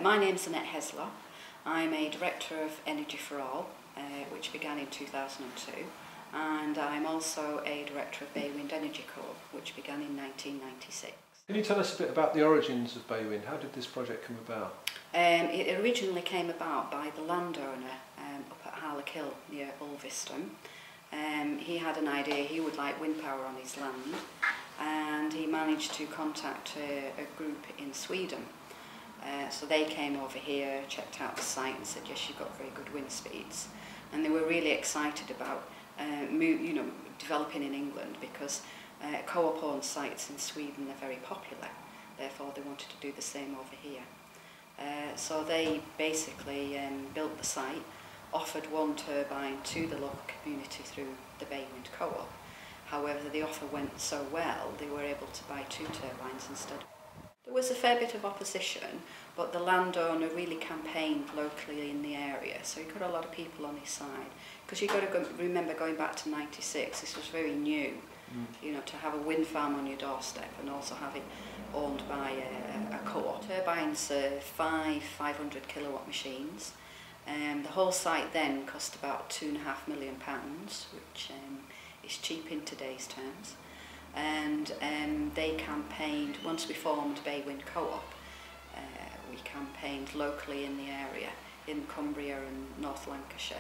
My name's Annette Heslop. I'm a Director of Energy4All, which began in 2002, and I'm also a Director of Baywind and Energy4All, which began in 1996. Can you tell us a bit about the origins of Baywind? How did this project come about? It originally came about by the landowner up at Harlekill near Ulverston. He had an idea he would like wind power on his land, and he managed to contact a group in Sweden. So they came over here, checked out the site and said, yes, you've got very good wind speeds. And they were really excited about developing in England, because co-op owned sites in Sweden are very popular. Therefore they wanted to do the same over here. So they basically built the site, offered one turbine to the local community through the Baywind co-op. However, the offer went so well, they were able to buy 2 turbines instead. There was a fair bit of opposition, but the landowner really campaigned locally in the area, so he got a lot of people on his side. Because you've got to remember, going back to '96, this was very new, to have a wind farm on your doorstep and also have it owned by a co-op. Turbines are 500 kilowatt machines. The whole site then cost about £2.5 million, which is cheap in today's terms. And they campaigned, once we formed Baywind Co-op, we campaigned locally in the area, in Cumbria and North Lancashire,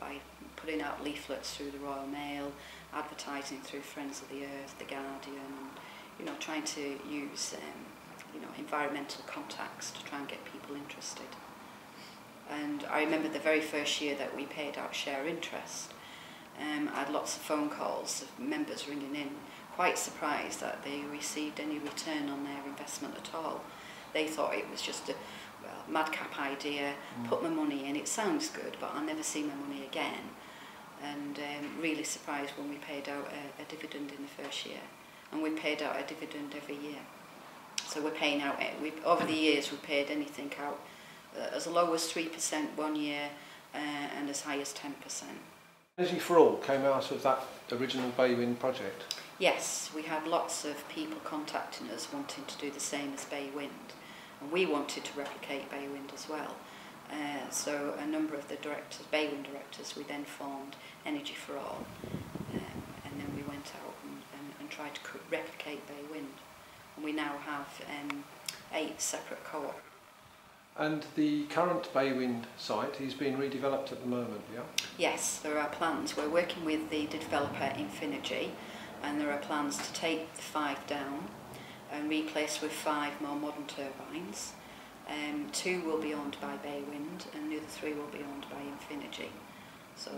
by putting out leaflets through the Royal Mail, advertising through Friends of the Earth, The Guardian, and trying to use environmental contacts to try and get people interested. And I remember the very first year that we paid out share interest, I had lots of phone calls of members ringing in, quite surprised that they received any return on their investment at all. They thought it was just a madcap idea, put my money in, it sounds good, but I'll never see my money again. And really surprised when we paid out a dividend in the first year. And we paid out a dividend every year. So we're paying out, over the years we paid anything out as low as 3% one year and as high as 10%. Energy4All came out of that original Baywind project? Yes, we had lots of people contacting us wanting to do the same as Baywind, and we wanted to replicate Baywind as well. So a number of the directors, Baywind directors, we then formed Energy4All, and then we went out and tried to replicate Baywind. And we now have 8 separate co-ops. And the current Baywind site is being redeveloped at the moment, yeah? Yes, there are plans. We're working with the developer Infinergy, and there are plans to take the 5 down and replace with 5 more modern turbines. 2 will be owned by Baywind and the other 3 will be owned by Infinergy. So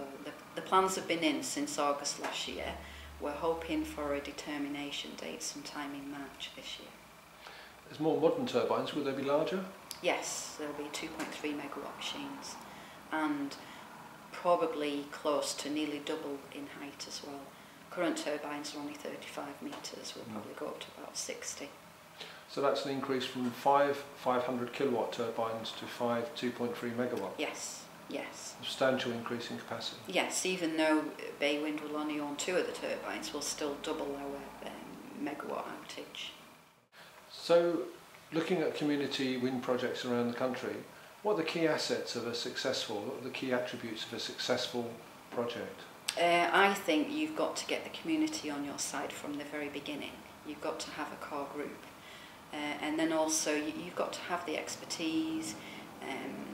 the plans have been in since August last year. We're hoping for a determination date sometime in March this year. There's more modern turbines. Will they be larger? Yes, there'll be 2.3 megawatt machines, and probably close to nearly double in height as well. Current turbines are only 35 metres, we'll probably go up to about 60. So that's an increase from 5 500 kilowatt turbines to 5 2.3 megawatt? Yes, yes. Substantial increase in capacity? Yes, even though Baywind will only own 2 of the turbines, we'll still double our megawatt outage. So, looking at community wind projects around the country, what are the key assets of a what are the key attributes of a successful project? I think you've got to get the community on your side from the very beginning. You've got to have a core group. And then also you've got to have the expertise,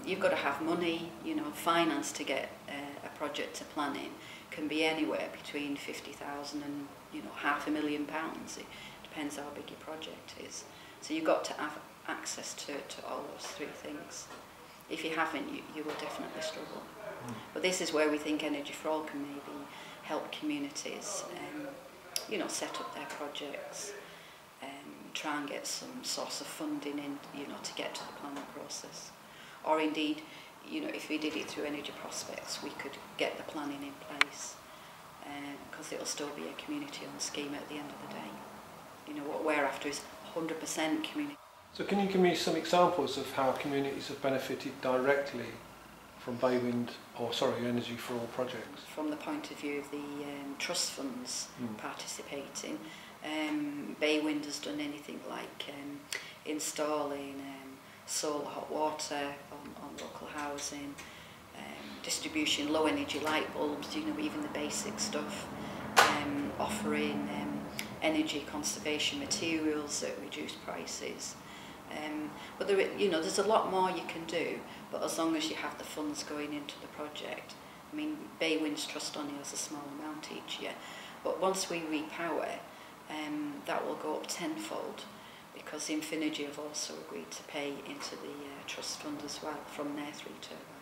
you've got to have money, finance to get a project to planning can be anywhere between 50,000 and £500,000. It depends how big your project is. So you've got to have access to all those 3 things. If you haven't, you will definitely struggle. But this is where we think Energy4All can maybe help communities, set up their projects, try and get some source of funding in, to get to the planning process. Or indeed, if we did it through Energy Prospects, we could get the planning in place, because it'll still be a community-owned scheme at the end of the day. What we're after is 100% community. So can you give me some examples of how communities have benefited directly from Baywind, Energy4All projects? From the point of view of the trust funds participating, Baywind has done anything like installing solar hot water on local housing, distribution low energy light bulbs, you know, even the basic stuff, offering energy conservation materials at reduced prices. But there, you know, there's a lot more you can do, but as long as you have the funds going into the project. I mean, Baywind's trust only has a small amount each year, but once we repower, that will go up tenfold, because Infinergy have also agreed to pay into the trust fund as well from their 3 turbines.